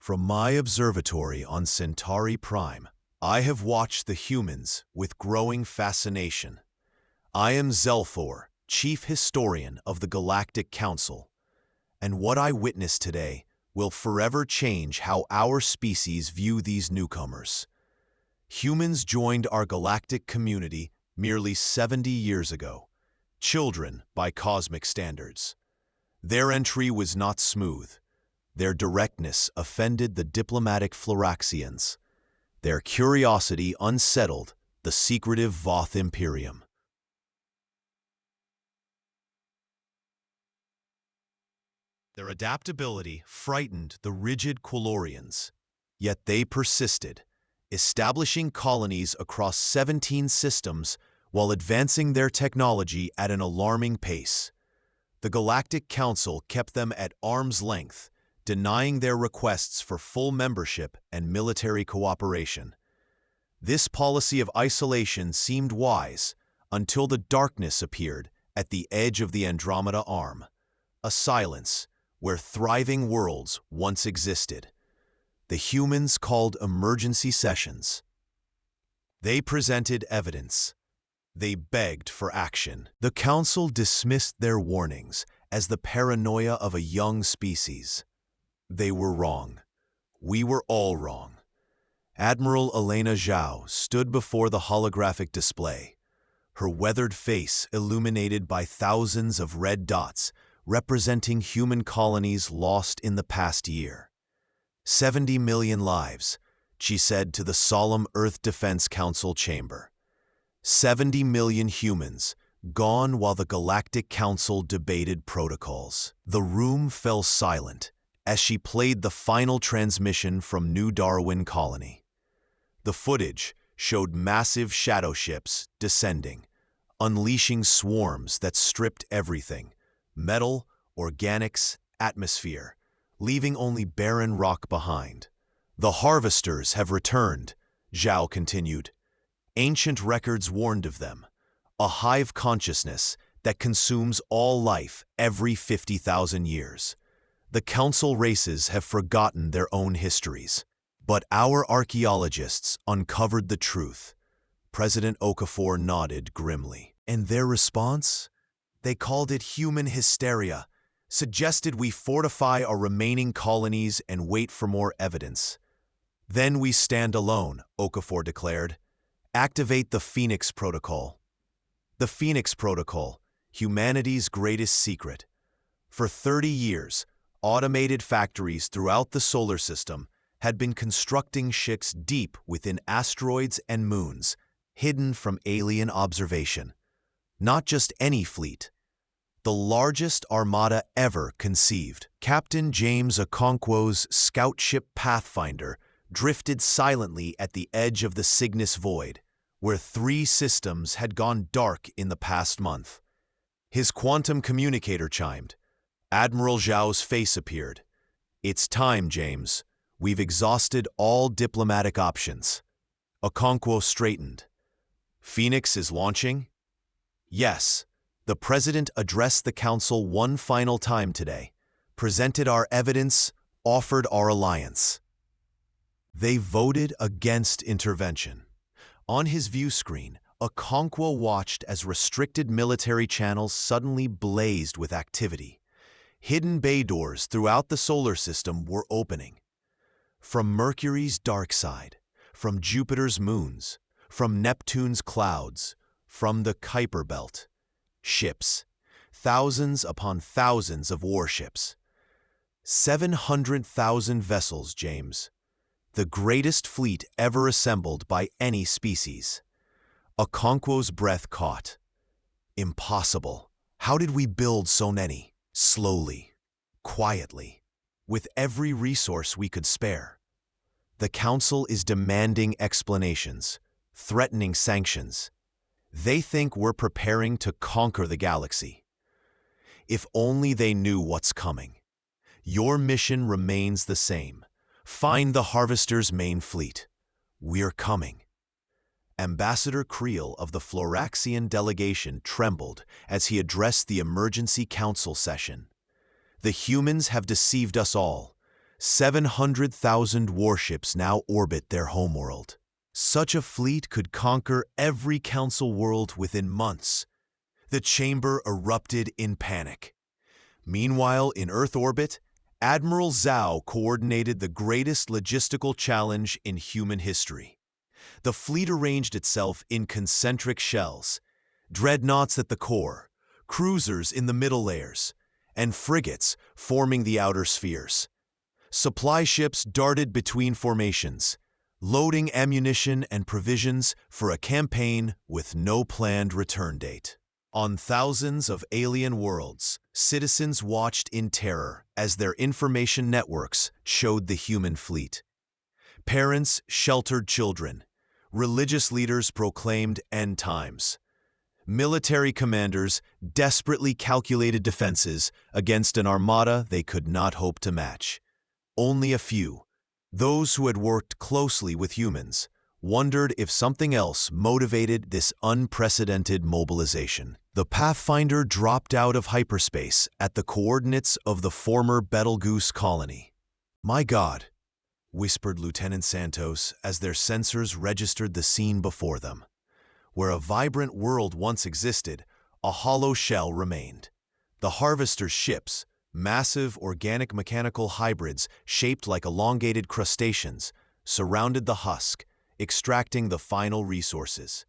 From my observatory on Centauri Prime, I have watched the humans with growing fascination. I am Zelthor, Chief Historian of the Galactic Council, and what I witnessed today will forever change how our species view these newcomers. Humans joined our galactic community merely 70 years ago, children by cosmic standards. Their entry was not smooth. Their directness offended the diplomatic Floraxians. Their curiosity unsettled the secretive Voth Imperium. Their adaptability frightened the rigid Quilorians, yet they persisted, establishing colonies across 17 systems while advancing their technology at an alarming pace. The Galactic Council kept them at arm's length, denying their requests for full membership and military cooperation. This policy of isolation seemed wise until the darkness appeared at the edge of the Andromeda Arm, a silence where thriving worlds once existed. The humans called emergency sessions. They presented evidence. They begged for action. The Council dismissed their warnings as the paranoia of a young species. They were wrong. We were all wrong. Admiral Elena Zhao stood before the holographic display, her weathered face illuminated by thousands of red dots representing human colonies lost in the past year. 70 million lives, she said to the solemn Earth Defense Council chamber. 70 million humans, gone while the Galactic Council debated protocols. The room fell silent as she played the final transmission from New Darwin Colony. The footage showed massive shadow ships descending, unleashing swarms that stripped everything: metal, organics, atmosphere, leaving only barren rock behind. The harvesters have returned, Zhao continued. Ancient records warned of them, a hive consciousness that consumes all life every 50,000 years. The Council races have forgotten their own histories, but our archaeologists uncovered the truth. President Okafor nodded grimly. And their response? They called it human hysteria, suggested we fortify our remaining colonies and wait for more evidence. Then we stand alone, Okafor declared. Activate the Phoenix Protocol. The Phoenix Protocol, humanity's greatest secret. For 30 years, automated factories throughout the solar system had been constructing ships deep within asteroids and moons, hidden from alien observation. Not just any fleet. The largest armada ever conceived. Captain James Okonkwo's scout ship Pathfinder drifted silently at the edge of the Cygnus Void, where 3 systems had gone dark in the past month. His quantum communicator chimed. Admiral Zhao's face appeared. It's time, James. We've exhausted all diplomatic options. Okonkwo straightened. Phoenix is launching? Yes. The President addressed the Council one final time today, presented our evidence, offered our alliance. They voted against intervention. On his view screen, Okonkwo watched as restricted military channels suddenly blazed with activity. Hidden bay doors throughout the solar system were opening. From Mercury's dark side, from Jupiter's moons, from Neptune's clouds, from the Kuiper Belt. Ships, thousands upon thousands of warships. 700,000 vessels, James. The greatest fleet ever assembled by any species. Okonkwo's breath caught. Impossible. How did we build so many? Slowly, quietly, with every resource we could spare. The Council is demanding explanations, threatening sanctions. They think we're preparing to conquer the galaxy. If only they knew what's coming. Your mission remains the same. Find the Harvester's main fleet. We're coming. Ambassador Creel of the Floraxian delegation trembled as he addressed the emergency council session. The humans have deceived us all, 700,000 warships now orbit their homeworld. Such a fleet could conquer every council world within months. The chamber erupted in panic. Meanwhile, in Earth orbit, Admiral Zhao coordinated the greatest logistical challenge in human history. The fleet arranged itself in concentric shells, dreadnoughts at the core, cruisers in the middle layers, and frigates forming the outer spheres. Supply ships darted between formations, loading ammunition and provisions for a campaign with no planned return date. On thousands of alien worlds, citizens watched in terror as their information networks showed the human fleet. Parents sheltered children. Religious leaders proclaimed end times. Military commanders desperately calculated defenses against an armada they could not hope to match. Only a few, those who had worked closely with humans, wondered if something else motivated this unprecedented mobilization. The Pathfinder dropped out of hyperspace at the coordinates of the former Betelgeuse colony. "My God," whispered Lieutenant Santos as their sensors registered the scene before them. Where a vibrant world once existed, a hollow shell remained. The Harvester's ships, massive organic mechanical hybrids shaped like elongated crustaceans, surrounded the husk, extracting the final resources.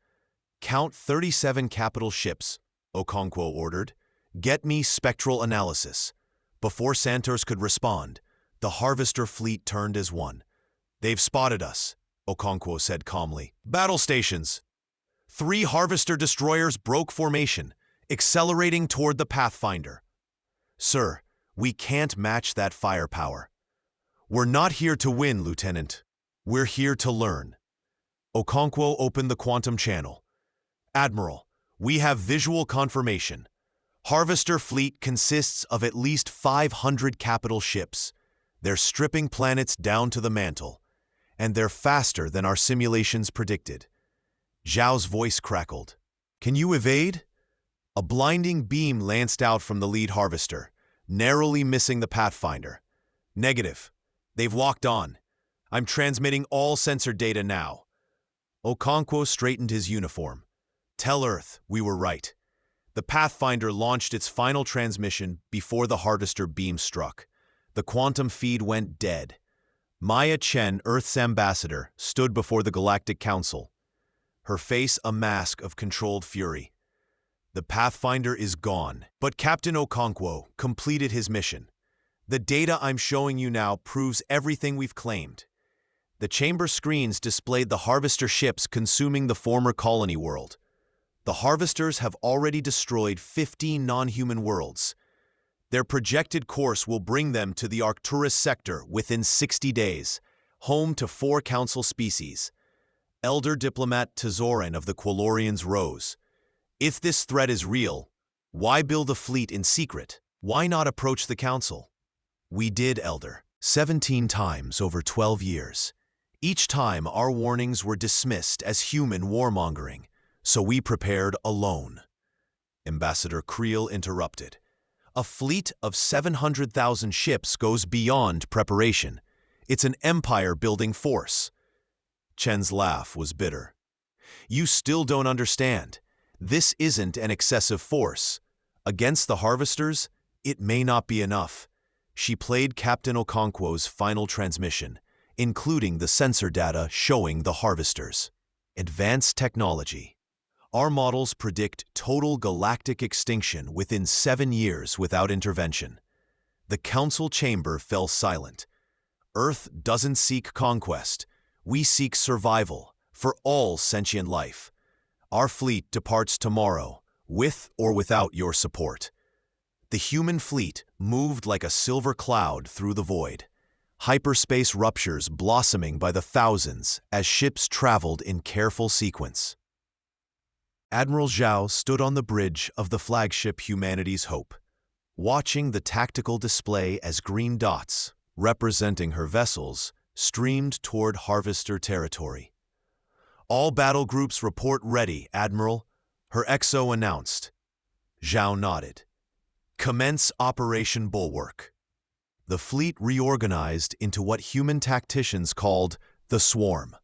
"Count 37 capital ships," Okonkwo ordered. "Get me spectral analysis." Before Santos could respond, the Harvester fleet turned as one. "They've spotted us," Okonkwo said calmly. "Battle stations." 3 Harvester destroyers broke formation, accelerating toward the Pathfinder. "Sir, we can't match that firepower." "We're not here to win, Lieutenant. We're here to learn." Okonkwo opened the quantum channel. "Admiral, we have visual confirmation. Harvester fleet consists of at least 500 capital ships. They're stripping planets down to the mantle, and they're faster than our simulations predicted." Zhao's voice crackled. "Can you evade?" A blinding beam lanced out from the lead Harvester, narrowly missing the Pathfinder. "Negative. They've locked on. I'm transmitting all sensor data now." Okonkwo straightened his uniform. "Tell Earth we were right." The Pathfinder launched its final transmission before the Harvester beam struck. The quantum feed went dead. Maya Chen, Earth's ambassador, stood before the Galactic Council, her face a mask of controlled fury. "The Pathfinder is gone, but Captain Okonkwo completed his mission. The data I'm showing you now proves everything we've claimed." The chamber screens displayed the Harvester ships consuming the former colony world. The Harvesters have already destroyed 15 non-human worlds. Their projected course will bring them to the Arcturus sector within 60 days, home to 4 council species. Elder Diplomat Tezoran of the Quilorians rose. "If this threat is real, why build a fleet in secret? Why not approach the council?" "We did, Elder, 17 times over 12 years. Each time our warnings were dismissed as human warmongering, so we prepared alone." Ambassador Creel interrupted. "A fleet of 700,000 ships goes beyond preparation. It's an empire-building force." Chen's laugh was bitter. "You still don't understand. This isn't an excessive force. Against the Harvesters, it may not be enough." She played Captain Okonkwo's final transmission, including the sensor data showing the Harvesters. "Advanced technology. Our models predict total galactic extinction within 7 years without intervention." The council chamber fell silent. "Earth doesn't seek conquest. We seek survival for all sentient life. Our fleet departs tomorrow, with or without your support." The human fleet moved like a silver cloud through the void. Hyperspace ruptures blossoming by the thousands as ships traveled in careful sequence. Admiral Zhao stood on the bridge of the flagship Humanity's Hope, watching the tactical display as green dots, representing her vessels, streamed toward Harvester territory. "All battle groups report ready, Admiral," her XO announced. Zhao nodded. "Commence Operation Bulwark." the fleet reorganized into what human tacticians called the Swarm,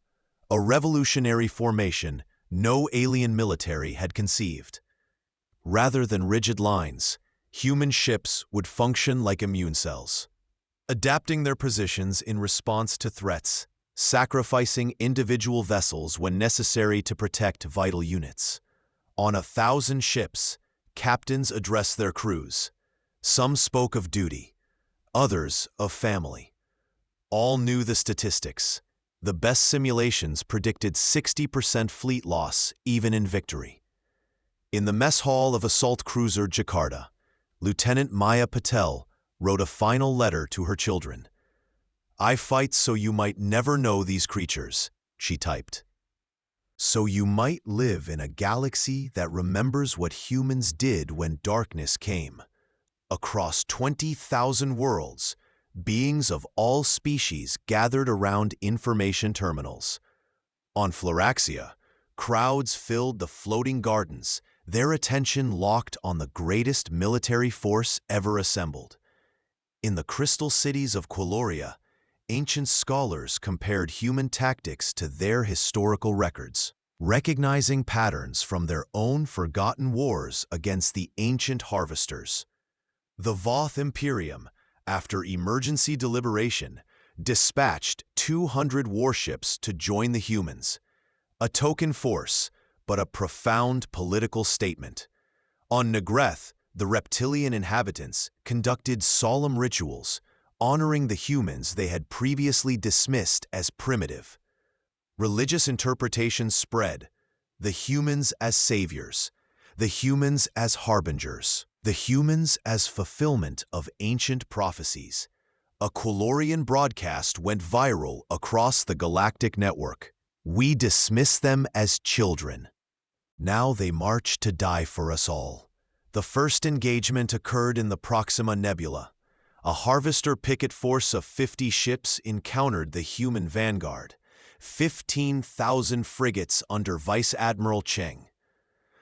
a revolutionary formation no alien military had conceived. Rather than rigid lines, human ships would function like immune cells, adapting their positions in response to threats, sacrificing individual vessels when necessary to protect vital units. On 1,000 ships, captains addressed their crews. Some spoke of duty, others of family. All knew the statistics. The best simulations predicted 60% fleet loss even in victory. In the mess hall of assault cruiser Jakarta, Lieutenant Maya Patel wrote a final letter to her children. "I fight so you might never know these creatures," she typed. "So you might live in a galaxy that remembers what humans did when darkness came. Across 20,000 worlds, beings of all species gathered around information terminals. On Floraxia, crowds filled the floating gardens, their attention locked on the greatest military force ever assembled. In the crystal cities of Qualoria, ancient scholars compared human tactics to their historical records, recognizing patterns from their own forgotten wars against the ancient harvesters. The Voth Imperium, after emergency deliberation, dispatched 200 warships to join the humans. A token force, but a profound political statement. On Negreth, the reptilian inhabitants conducted solemn rituals, honoring the humans they had previously dismissed as primitive. Religious interpretations spread, the humans as saviors, the humans as harbingers, the humans as fulfillment of ancient prophecies. A Qualorian broadcast went viral across the galactic network. "We dismiss them as children. Now they march to die for us all." The first engagement occurred in the Proxima Nebula. A harvester picket force of 50 ships encountered the human vanguard, 15,000 frigates under Vice Admiral Cheng.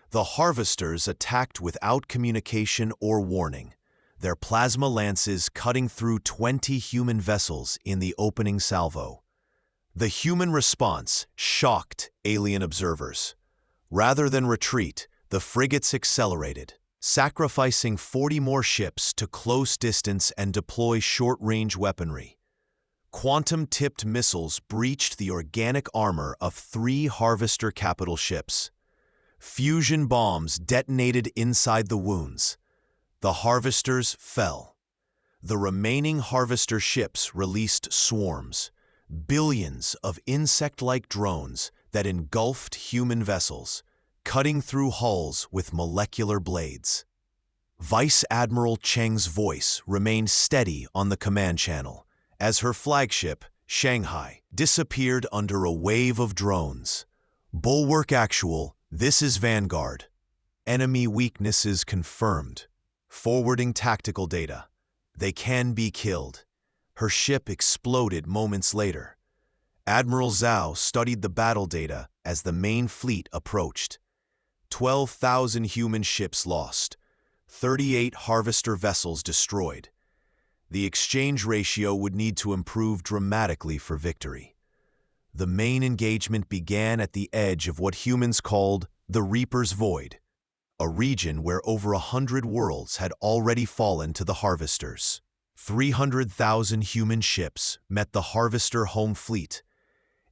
The harvesters attacked without communication or warning, their plasma lances cutting through 20 human vessels in the opening salvo. The human response shocked alien observers. Rather than retreat, the frigates accelerated, sacrificing 40 more ships to close distance and deploy short-range weaponry. Quantum-tipped missiles breached the organic armor of 3 harvester capital ships. Fusion bombs detonated inside the wounds. The harvesters fell. The remaining harvester ships released swarms, billions of insect-like drones that engulfed human vessels, cutting through hulls with molecular blades. Vice Admiral Cheng's voice remained steady on the command channel as her flagship, Shanghai, disappeared under a wave of drones. "Bulwark actual, this is Vanguard. Enemy weaknesses confirmed. Forwarding tactical data. They can be killed." Her ship exploded moments later. Admiral Zhao studied the battle data as the main fleet approached. 12,000 human ships lost, 38 harvester vessels destroyed. The exchange ratio would need to improve dramatically for victory. The main engagement began at the edge of what humans called the Reaper's Void, a region where over 100 worlds had already fallen to the harvesters. 300,000 human ships met the harvester home fleet,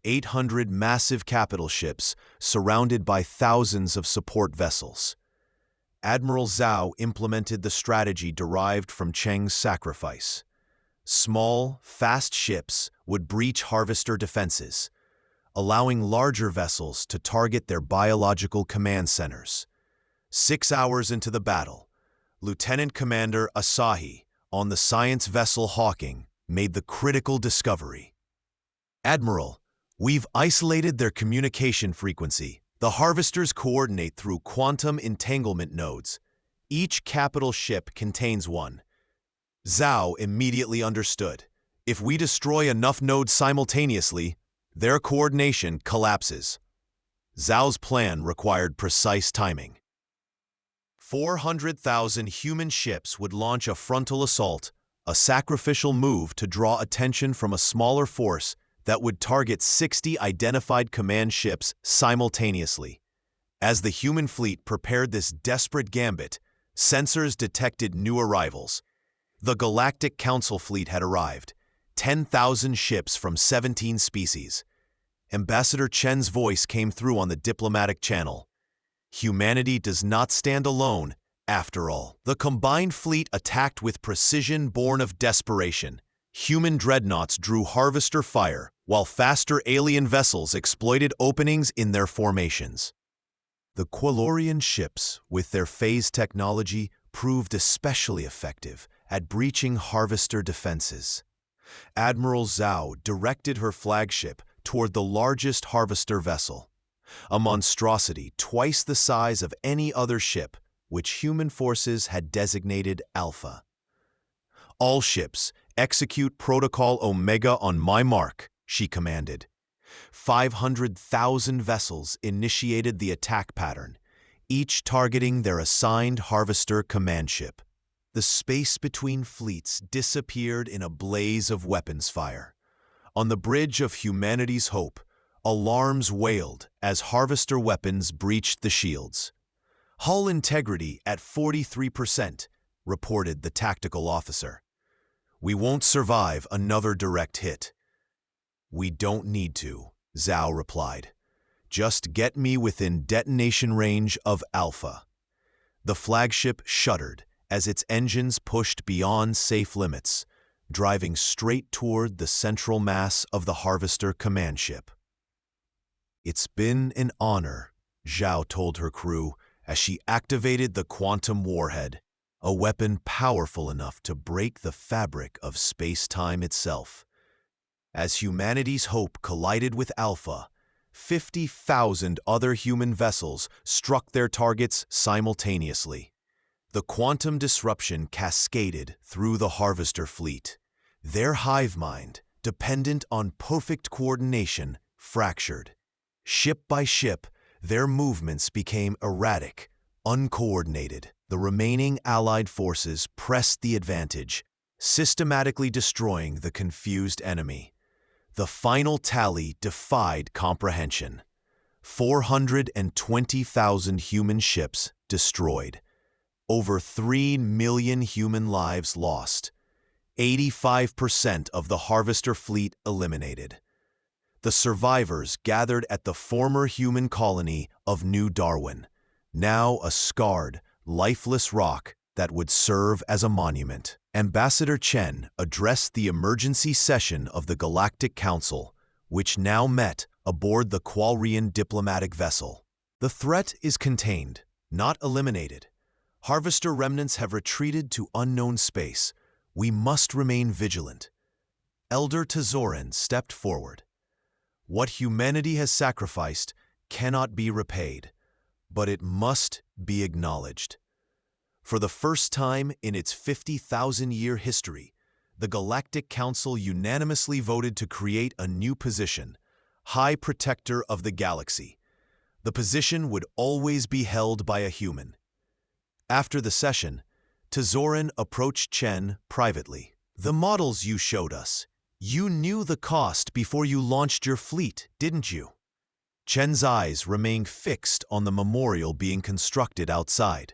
800 massive capital ships surrounded by thousands of support vessels. Admiral Zhao implemented the strategy derived from Cheng's sacrifice. Small, fast ships would breach harvester defenses, allowing larger vessels to target their biological command centers. 6 hours into the battle, Lieutenant Commander Asahi, on the science vessel Hawking, made the critical discovery. "Admiral, we've isolated their communication frequency. The harvesters coordinate through quantum entanglement nodes. Each capital ship contains one." Zhao immediately understood. If we destroy enough nodes simultaneously, their coordination collapses. Zhao's plan required precise timing. 400,000 human ships would launch a frontal assault a sacrificial move to draw attention from a smaller force that would target 60 identified command ships simultaneously. As the human fleet prepared this desperate gambit, sensors detected new arrivals. The Galactic Council fleet had arrived, 10,000 ships from 17 species. Ambassador Chen's voice came through on the diplomatic channel. Humanity does not stand alone, after all. The combined fleet attacked with precision born of desperation. Human dreadnoughts drew harvester fire, while faster alien vessels exploited openings in their formations. The Quilorian ships, with their phase technology, proved especially effective at breaching harvester defenses. Admiral Zhao directed her flagship toward the largest harvester vessel, a monstrosity twice the size of any other ship, which human forces had designated Alpha. "All ships, execute Protocol Omega on my mark," she commanded. 500,000 vessels initiated the attack pattern, each targeting their assigned harvester command ship. The space between fleets disappeared in a blaze of weapons fire. On the bridge of humanity's hope, alarms wailed as harvester weapons breached the shields. "Hull integrity at 43%, reported the tactical officer. "We won't survive another direct hit." "We don't need to," Zhao replied. "Just get me within detonation range of Alpha." The flagship shuddered as its engines pushed beyond safe limits, driving straight toward the central mass of the harvester command ship. "It's been an honor," Zhao told her crew as she activated the quantum warhead, a weapon powerful enough to break the fabric of space-time itself. As humanity's hope collided with Alpha, 50,000 other human vessels struck their targets simultaneously. The quantum disruption cascaded through the harvester fleet. Their hive mind, dependent on perfect coordination, fractured. Ship by ship, their movements became erratic, uncoordinated. The remaining Allied forces pressed the advantage, systematically destroying the confused enemy. The final tally defied comprehension. 420,000 human ships destroyed. Over 3 million human lives lost. 85% of the harvester fleet eliminated. The survivors gathered at the former human colony of New Darwin, now a scarred, lifeless rock that would serve as a monument. Ambassador Chen addressed the emergency session of the Galactic Council, which now met aboard the Quilorian diplomatic vessel. "The threat is contained, not eliminated. Harvester remnants have retreated to unknown space. We must remain vigilant." Elder Tezorin stepped forward. "What humanity has sacrificed cannot be repaid, but it must be acknowledged." For the first time in its 50,000-year history, the Galactic Council unanimously voted to create a new position, High Protector of the Galaxy. The position would always be held by a human. After the session, Tezorin approached Chen privately. "The models you showed us, you knew the cost before you launched your fleet, didn't you?" Chen's eyes remained fixed on the memorial being constructed outside.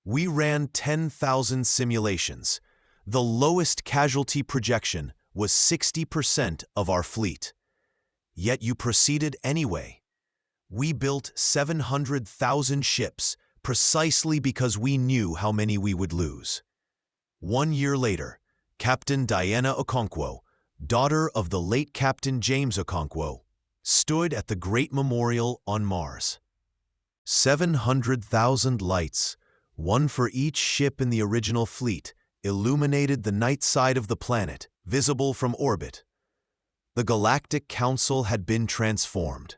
"We ran 10,000 simulations. The lowest casualty projection was 60% of our fleet. Yet you proceeded anyway. We built 700,000 ships precisely because we knew how many we would lose." 1 year later, Captain Diana Okonkwo, daughter of the late Captain James Okonkwo, stood at the Great Memorial on Mars. 700,000 lights, one for each ship in the original fleet, illuminated the night side of the planet, visible from orbit. The Galactic Council had been transformed.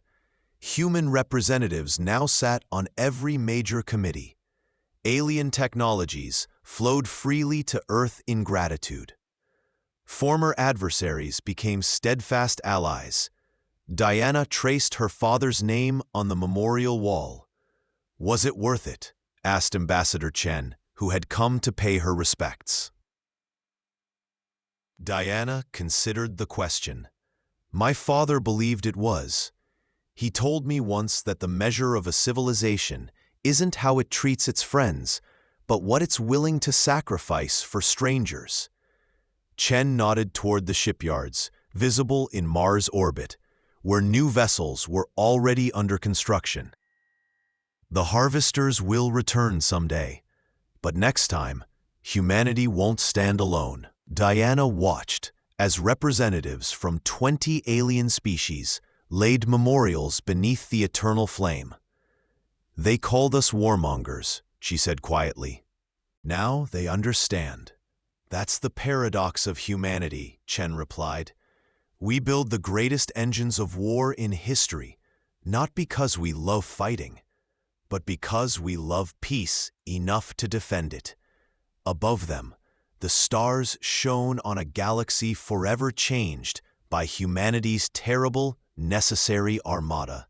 Human representatives now sat on every major committee. Alien technologies flowed freely to Earth in gratitude. Former adversaries became steadfast allies. Diana traced her father's name on the memorial wall. "Was it worth it?" asked Ambassador Chen, who had come to pay her respects. Diana considered the question. My father believed it was. He told me once that the measure of a civilization isn't how it treats its friends, but what it's willing to sacrifice for strangers. Chen nodded toward the shipyards, visible in Mars orbit, where new vessels were already under construction. The harvesters will return someday, but next time, humanity won't stand alone. Diana watched as representatives from 20 alien species laid memorials beneath the eternal flame. They called us warmongers, she said quietly. Now they understand. That's the paradox of humanity, Chen replied. We build the greatest engines of war in history, not because we love fighting, but because we love peace enough to defend it. Above them, the stars shone on a galaxy forever changed by humanity's terrible, necessary armada.